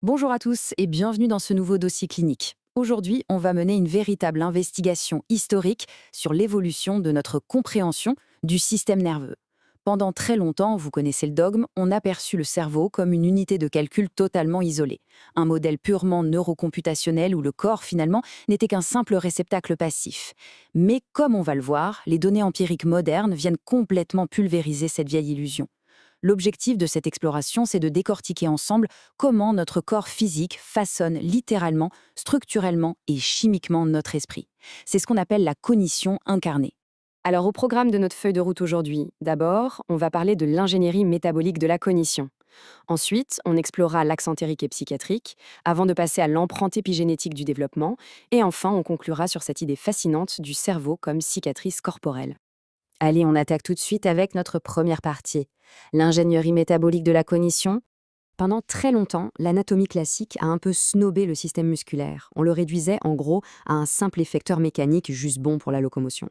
Bonjour à tous et bienvenue dans ce nouveau dossier clinique. Aujourd'hui, on va mener une véritable investigation historique sur l'évolution de notre compréhension du système nerveux. Pendant très longtemps, vous connaissez le dogme, on a perçu le cerveau comme une unité de calcul totalement isolée, un modèle purement neurocomputationnel où le corps, finalement, n'était qu'un simple réceptacle passif. Mais comme on va le voir, les données empiriques modernes viennent complètement pulvériser cette vieille illusion. L'objectif de cette exploration, c'est de décortiquer ensemble comment notre corps physique façonne littéralement, structurellement et chimiquement notre esprit. C'est ce qu'on appelle la cognition incarnée. Alors au programme de notre feuille de route aujourd'hui, d'abord, on va parler de l'ingénierie métabolique de la cognition. Ensuite, on explorera l'axe entérique et psychiatrique, avant de passer à l'empreinte épigénétique du développement, et enfin on conclura sur cette idée fascinante du cerveau comme cicatrice corporelle. Allez, on attaque tout de suite avec notre première partie. L'ingénierie métabolique de la cognition. Pendant très longtemps, l'anatomie classique a un peu snobé le système musculaire. On le réduisait en gros à un simple effecteur mécanique juste bon pour la locomotion.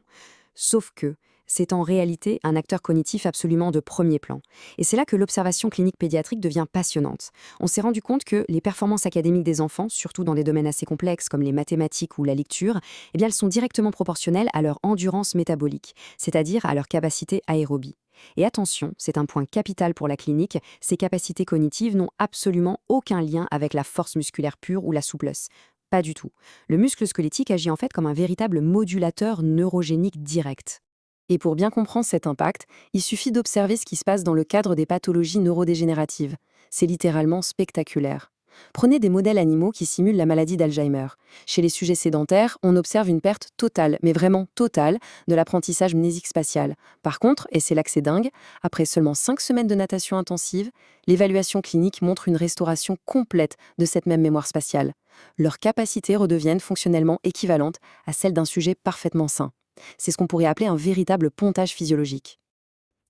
Sauf que c'est en réalité un acteur cognitif absolument de premier plan. Et c'est là que l'observation clinique pédiatrique devient passionnante. On s'est rendu compte que les performances académiques des enfants, surtout dans des domaines assez complexes comme les mathématiques ou la lecture, eh bien, elles sont directement proportionnelles à leur endurance métabolique, c'est-à-dire à leur capacité aérobie. Et attention, c'est un point capital pour la clinique, ces capacités cognitives n'ont absolument aucun lien avec la force musculaire pure ou la souplesse. Pas du tout. Le muscle squelettique agit en fait comme un véritable modulateur neurogénique direct. Et pour bien comprendre cet impact, il suffit d'observer ce qui se passe dans le cadre des pathologies neurodégénératives. C'est littéralement spectaculaire. Prenez des modèles animaux qui simulent la maladie d'Alzheimer. Chez les sujets sédentaires, on observe une perte totale, mais vraiment totale, de l'apprentissage mnésique spatial. Par contre, et c'est là que c'est dingue, après seulement 5 semaines de natation intensive, l'évaluation clinique montre une restauration complète de cette même mémoire spatiale. Leurs capacités redeviennent fonctionnellement équivalentes à celles d'un sujet parfaitement sain. C'est ce qu'on pourrait appeler un véritable pontage physiologique.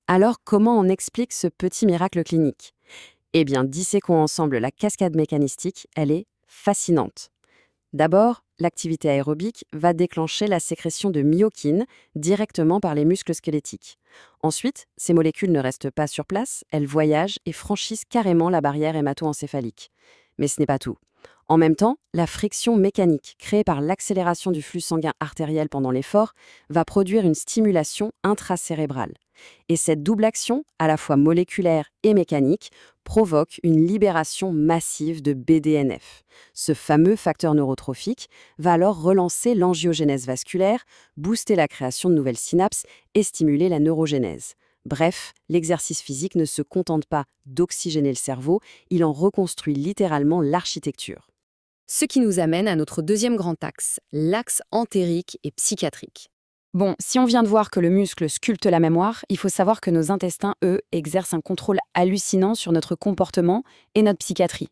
Alors, comment on explique ce petit miracle clinique? Eh bien, disséquons ensemble la cascade mécanistique, elle est fascinante. D'abord, l'activité aérobique va déclencher la sécrétion de myokines directement par les muscles squelettiques. Ensuite, ces molécules ne restent pas sur place, elles voyagent et franchissent carrément la barrière hémato-encéphalique. Mais ce n'est pas tout. En même temps, la friction mécanique créée par l'accélération du flux sanguin artériel pendant l'effort va produire une stimulation intracérébrale. Et cette double action, à la fois moléculaire et mécanique, provoque une libération massive de BDNF. Ce fameux facteur neurotrophique va alors relancer l'angiogénèse vasculaire, booster la création de nouvelles synapses et stimuler la neurogénèse. Bref, l'exercice physique ne se contente pas d'oxygéner le cerveau, il en reconstruit littéralement l'architecture. Ce qui nous amène à notre deuxième grand axe, l'axe entérique et psychiatrique. Bon, si on vient de voir que le muscle sculpte la mémoire, il faut savoir que nos intestins, eux, exercent un contrôle hallucinant sur notre comportement et notre psychiatrie.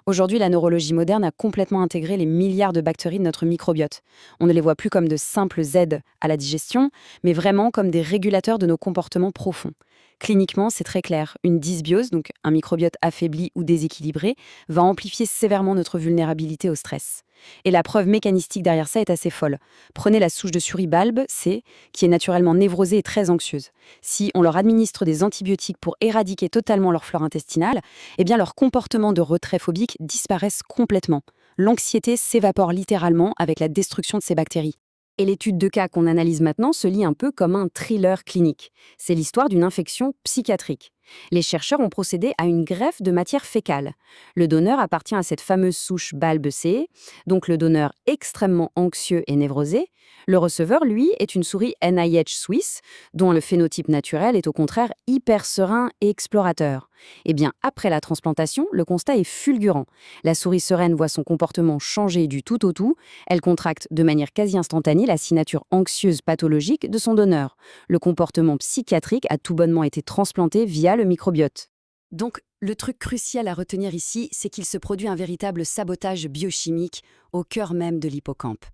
Aujourd'hui, la neurologie moderne a complètement intégré les milliards de bactéries de notre microbiote. On ne les voit plus comme de simples aides à la digestion, mais vraiment comme des régulateurs de nos comportements profonds. Cliniquement, c'est très clair. Une dysbiose, donc un microbiote affaibli ou déséquilibré, va amplifier sévèrement notre vulnérabilité au stress. Et la preuve mécanistique derrière ça est assez folle. Prenez la souche de souris Balbe, C, qui est naturellement névrosée et très anxieuse. Si on leur administre des antibiotiques pour éradiquer totalement leur flore intestinale, eh bien leur comportement de retrait phobique disparaissent complètement. L'anxiété s'évapore littéralement avec la destruction de ces bactéries. Et l'étude de cas qu'on analyse maintenant se lit un peu comme un thriller clinique. C'est l'histoire d'une infection psychiatrique. Les chercheurs ont procédé à une greffe de matière fécale. Le donneur appartient à cette fameuse souche Balbe C, donc le donneur extrêmement anxieux et névrosé. Le receveur, lui, est une souris NIH suisse, dont le phénotype naturel est au contraire hyper serein et explorateur. Eh bien, après la transplantation, le constat est fulgurant. La souris sereine voit son comportement changer du tout au tout. Elle contracte de manière quasi instantanée la signature anxieuse pathologique de son donneur. Le comportement psychiatrique a tout bonnement été transplanté via le microbiote. Donc, le truc crucial à retenir ici, c'est qu'il se produit un véritable sabotage biochimique au cœur même de l'hippocampe.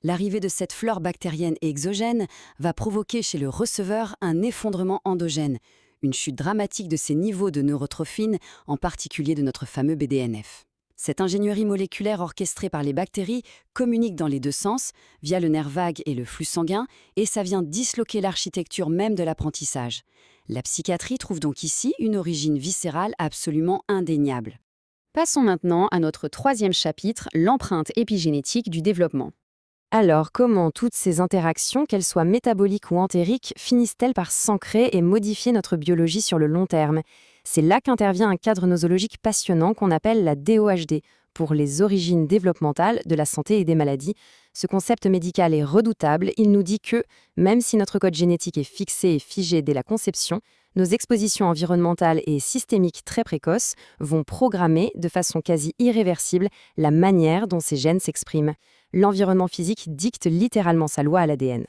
L'arrivée de cette flore bactérienne et exogène va provoquer chez le receveur un effondrement endogène, une chute dramatique de ses niveaux de neurotrophine, en particulier de notre fameux BDNF. Cette ingénierie moléculaire orchestrée par les bactéries communique dans les deux sens, via le nerf vague et le flux sanguin, et ça vient disloquer l'architecture même de l'apprentissage. La psychiatrie trouve donc ici une origine viscérale absolument indéniable. Passons maintenant à notre troisième chapitre, l'empreinte épigénétique du développement. Alors, comment toutes ces interactions, qu'elles soient métaboliques ou entériques, finissent-elles par s'ancrer et modifier notre biologie sur le long terme? C'est là qu'intervient un cadre nosologique passionnant qu'on appelle la DOHD, pour les origines développementales de la santé et des maladies. Ce concept médical est redoutable, il nous dit que, même si notre code génétique est fixé et figé dès la conception, nos expositions environnementales et systémiques très précoces vont programmer, de façon quasi irréversible, la manière dont ces gènes s'expriment. L'environnement physique dicte littéralement sa loi à l'ADN.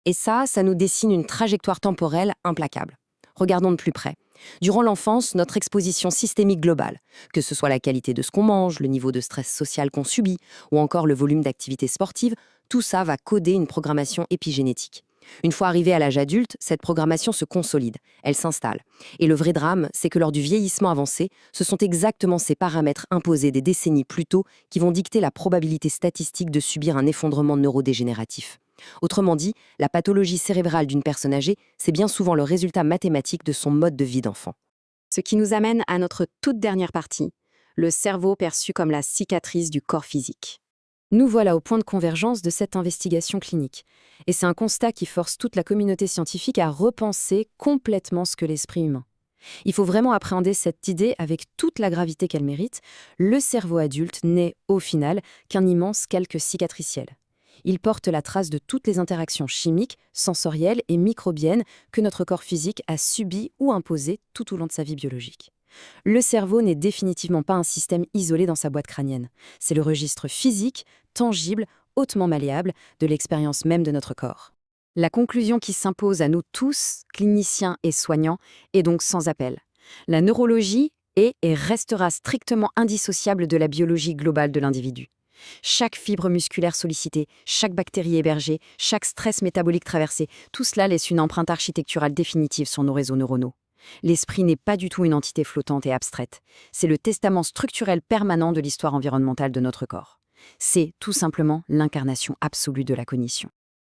Et ça nous dessine une trajectoire temporelle implacable. Regardons de plus près. Durant l'enfance, notre exposition systémique globale, que ce soit la qualité de ce qu'on mange, le niveau de stress social qu'on subit, ou encore le volume d'activité sportive, tout ça va coder une programmation épigénétique. Une fois arrivé à l'âge adulte, cette programmation se consolide, elle s'installe. Et le vrai drame, c'est que lors du vieillissement avancé, ce sont exactement ces paramètres imposés des décennies plus tôt qui vont dicter la probabilité statistique de subir un effondrement neurodégénératif. Autrement dit, la pathologie cérébrale d'une personne âgée, c'est bien souvent le résultat mathématique de son mode de vie d'enfant. Ce qui nous amène à notre toute dernière partie, le cerveau perçu comme la cicatrice du corps physique. Nous voilà au point de convergence de cette investigation clinique. Et c'est un constat qui force toute la communauté scientifique à repenser complètement ce que l'esprit humain. Il faut vraiment appréhender cette idée avec toute la gravité qu'elle mérite. Le cerveau adulte n'est, au final, qu'un immense calque cicatriciel. Il porte la trace de toutes les interactions chimiques, sensorielles et microbiennes que notre corps physique a subies ou imposées tout au long de sa vie biologique. Le cerveau n'est définitivement pas un système isolé dans sa boîte crânienne. C'est le registre physique, tangible, hautement malléable de l'expérience même de notre corps. La conclusion qui s'impose à nous tous, cliniciens et soignants, est donc sans appel. La neurologie est et restera strictement indissociable de la biologie globale de l'individu. Chaque fibre musculaire sollicitée, chaque bactérie hébergée, chaque stress métabolique traversé, tout cela laisse une empreinte architecturale définitive sur nos réseaux neuronaux. L'esprit n'est pas du tout une entité flottante et abstraite. C'est le testament structurel permanent de l'histoire environnementale de notre corps. C'est tout simplement l'incarnation absolue de la cognition.